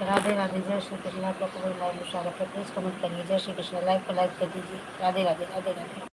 राधे राधे, जय श्री कृष्ण। आप लोग को मेरी लाइव में स्वागत है। प्लीज़ कमेंट करिए जय श्री कृष्ण। लाइव को लाइक कर दीजिए। राधे राधे, राधे राधे।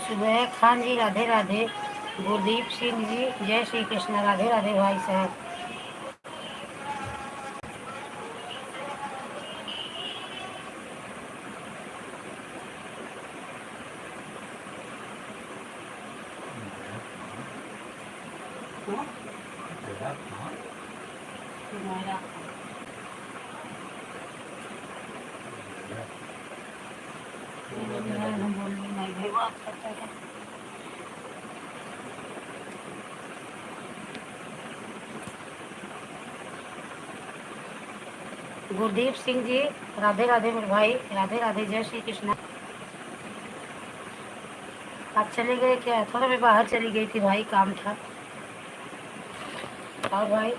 सुबह खान जी राधे राधे। गुरदीप सिंह जी जय श्री कृष्ण राधे राधे भाई साहब। हाँ? तुम्हारा हम बोल रहे नहीं भाई बात करता है। गुरदीप सिंह जी राधे राधे मेरे भाई राधे राधे जय श्री कृष्ण। आप चले गए क्या? थोड़ा मैं बाहर चली गई थी भाई, काम था। और भाई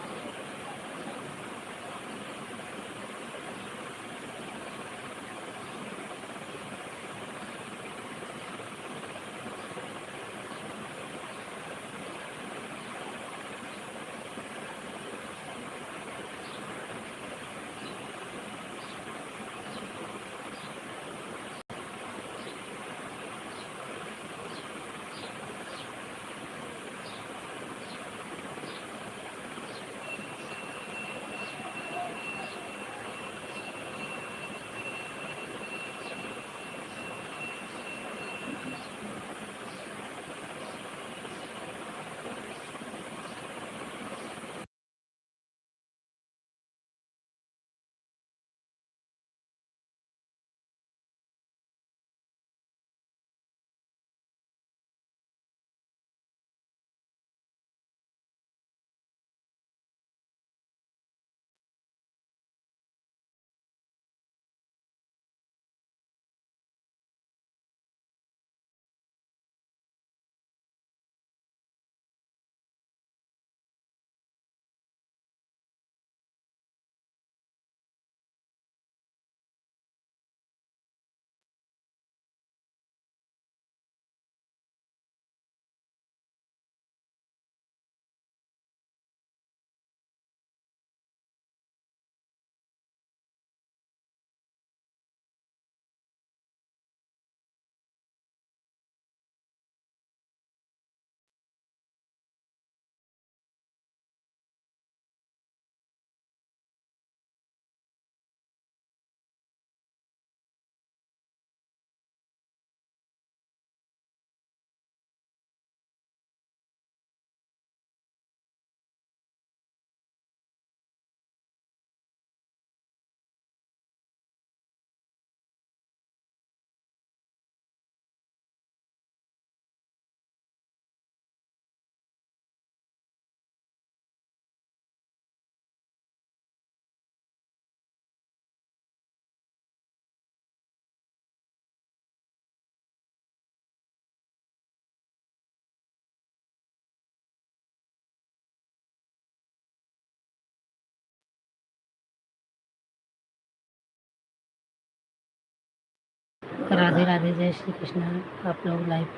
राधे राधे जय श्री कृष्ण। आप लोग लाइक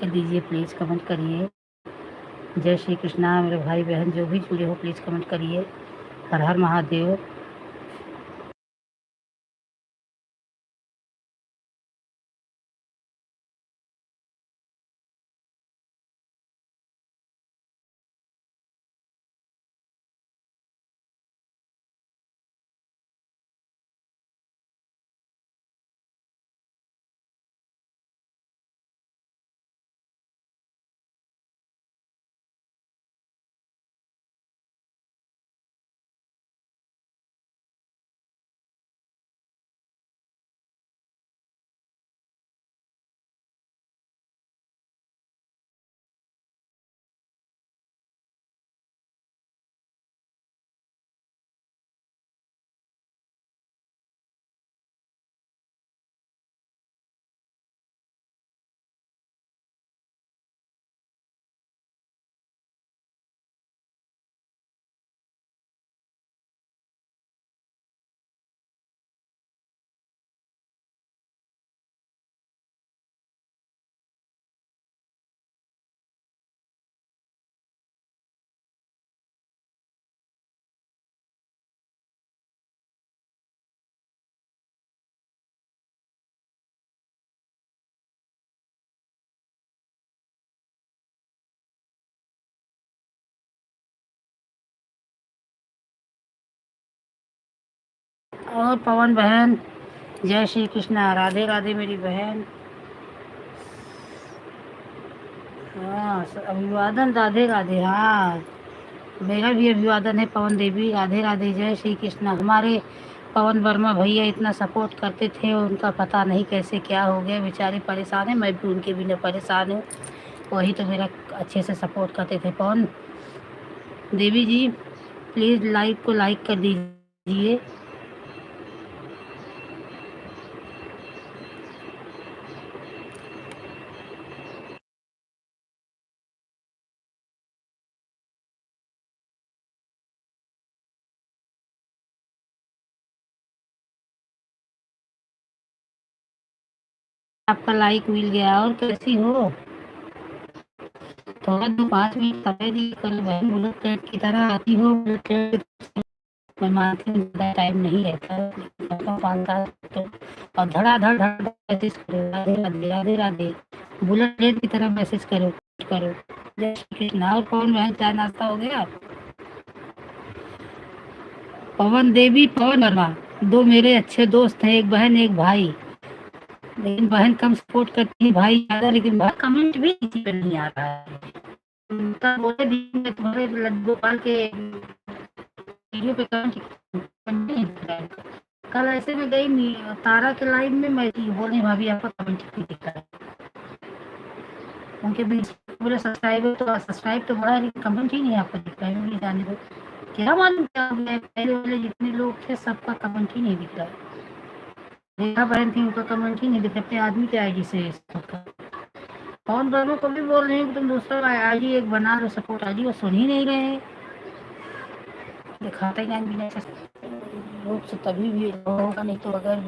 कर दीजिए, प्लीज़ कमेंट करिए। जय श्री कृष्णा मेरे भाई बहन जो भी जुड़े हो प्लीज़ कमेंट करिए। हर हर महादेव। और पवन बहन, जय श्री कृष्णा, राधे राधे मेरी बहन। हाँ, अभिवादन, राधे राधे। हाँ, मेरा भी अभिवादन है पवन देवी, राधे राधे, जय श्री कृष्णा। हमारे पवन वर्मा भैया इतना सपोर्ट करते थे, उनका पता नहीं कैसे क्या हो गया, बेचारे परेशान हैं, मैं भी उनके बिना परेशान हूँ। वही तो मेरा अच्छे से सपोर्ट करते थे। पवन देवी जी, प्लीज़ लाइक को लाइक कर दीजिए। आपका लाइक मिल गया। और कैसी हो? थोड़ा 2-5 मिनट समय दी करो बहन, बुलेट ट्रेन की तरह आती हो। बुलेट ट्रेन मैं मानती हूँ ज़्यादा टाइम नहीं रहता, लेकिन 5 साल तो और धड़ाधड़ धड़ मैसेज करो, राधे राधे, राधे राधे, बुलेट ट्रेन की तरह मैसेज करो करो। जय श्री कृष्ण। और कौन बहन, चाय नाश्ता हो गया? पवन देवी, पवन वर्मा, दो मेरे अच्छे दोस्त हैं, एक बहन एक भाई। लेकिन बहन कम सपोर्ट करती है, भाई ज़्यादा, लेकिन भाई कमेंट भी किसी पे नहीं आ रहा है। तब बोले दी मैं तुम्हारे लड्डू गोपाल के वीडियो पे कमेंट नहीं दिख रहा है। कल ऐसे में गई तारा के लाइव में, मैं बोली भाभी आपका कमेंट नहीं दिख रहा है। उनके बीच बोले सब्सक्राइब तो बढ़ा है, लेकिन कमेंट ही नहीं आपको दिख रहा है। मैं जाने दो क्या मालूम क्या हो गया, पहले वाले जितने लोग थे सबका कमेंट ही नहीं दिख रहा है। रेखा बहन थी, उनका कमेंट ही नहीं दिख रहा, अपने आदमी के आईडी से सबका। कौन दोनों को भी बोल रहे हैं कि तुम दूसरा आईडी एक बना लो, सपोर्ट आईडी, वो सुन ही नहीं रहे हैं। दिखाते ही नहीं बिना लोग से तभी भी होगा, नहीं तो अगर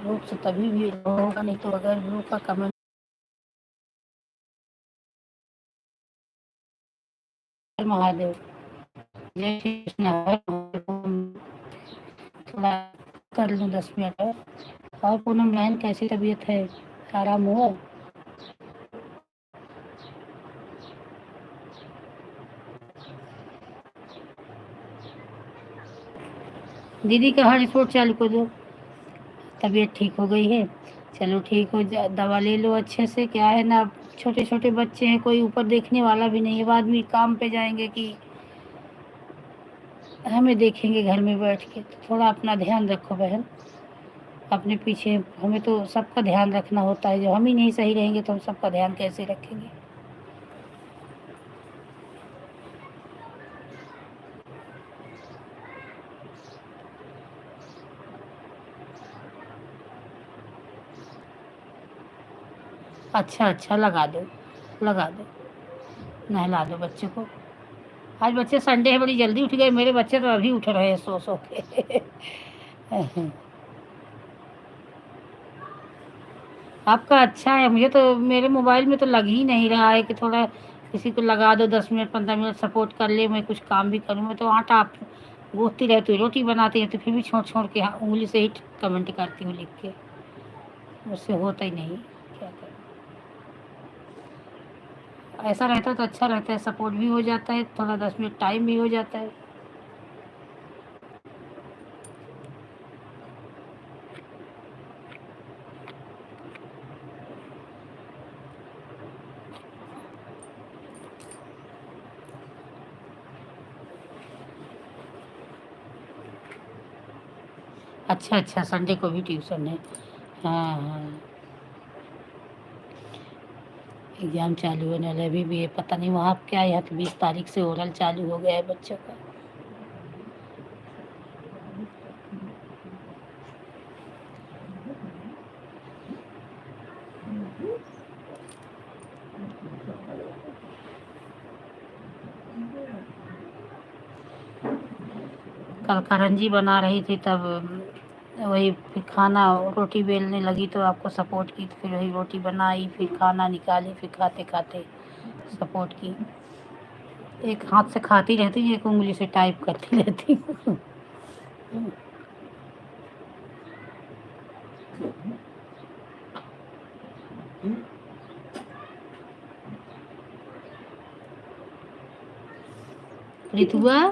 लोग से तभी भी होगा, नहीं तो अगर लोग का कमेंट। महादेव, जय श्री कृष्ण। थोड़ा कर लूँ 10 मिनट और पूनम बहन कैसी तबीयत है, आराम हुआ? दीदी का हर रिपोर्ट चालू कर दो, तबीयत ठीक हो गई है। चलो ठीक हो, दवा ले लो अच्छे से। क्या है ना, छोटे छोटे बच्चे हैं, कोई ऊपर देखने वाला भी नहीं है। बाद में काम पे जाएंगे कि हमें देखेंगे घर में बैठ के, तो थोड़ा अपना ध्यान रखो बहन। अपने पीछे हमें तो सबका ध्यान रखना होता है, जब हम ही नहीं सही रहेंगे तो हम सबका ध्यान कैसे रखेंगे। अच्छा अच्छा, लगा दो लगा दो, नहला दो बच्चे को। आज बच्चे संडे है, बड़ी जल्दी उठ गए, मेरे बच्चे तो अभी उठ रहे हैं सो सो के। आपका अच्छा है, मुझे तो मेरे मोबाइल में तो लग ही नहीं रहा है कि थोड़ा किसी को लगा दो, 10 मिनट 15 मिनट सपोर्ट कर ले, मैं कुछ काम भी करूँ। मैं तो आटा आप गूँथती रहती हूँ, रोटी बनाती रहती हूँ, फिर भी छोड़ छोड़ के उंगली से ही कमेंट करती हूँ लिख के, मुझसे होता ही नहीं। क्या करूँ? ऐसा रहता तो अच्छा रहता है, सपोर्ट भी हो जाता है, थोड़ा 10 मिनट टाइम भी हो जाता है। अच्छा अच्छा, संडे को भी ट्यूशन है। हाँ हाँ, एग्ज़ाम चालू होने वाला है। अभी भी ये पता नहीं वहाँ क्या है, यहाँ तो 20 तारीख से ओरल चालू हो गया है बच्चों का। कल करंजी बना रही थी, तब वही फिर खाना रोटी बेलने लगी तो आपको सपोर्ट की, तो फिर वही रोटी बनाई, फिर खाना निकाली, फिर खाते खाते सपोर्ट की। एक हाथ से खाती रहती हूँ, एक उंगली से टाइप करती रहती हूँ। ऋतुआ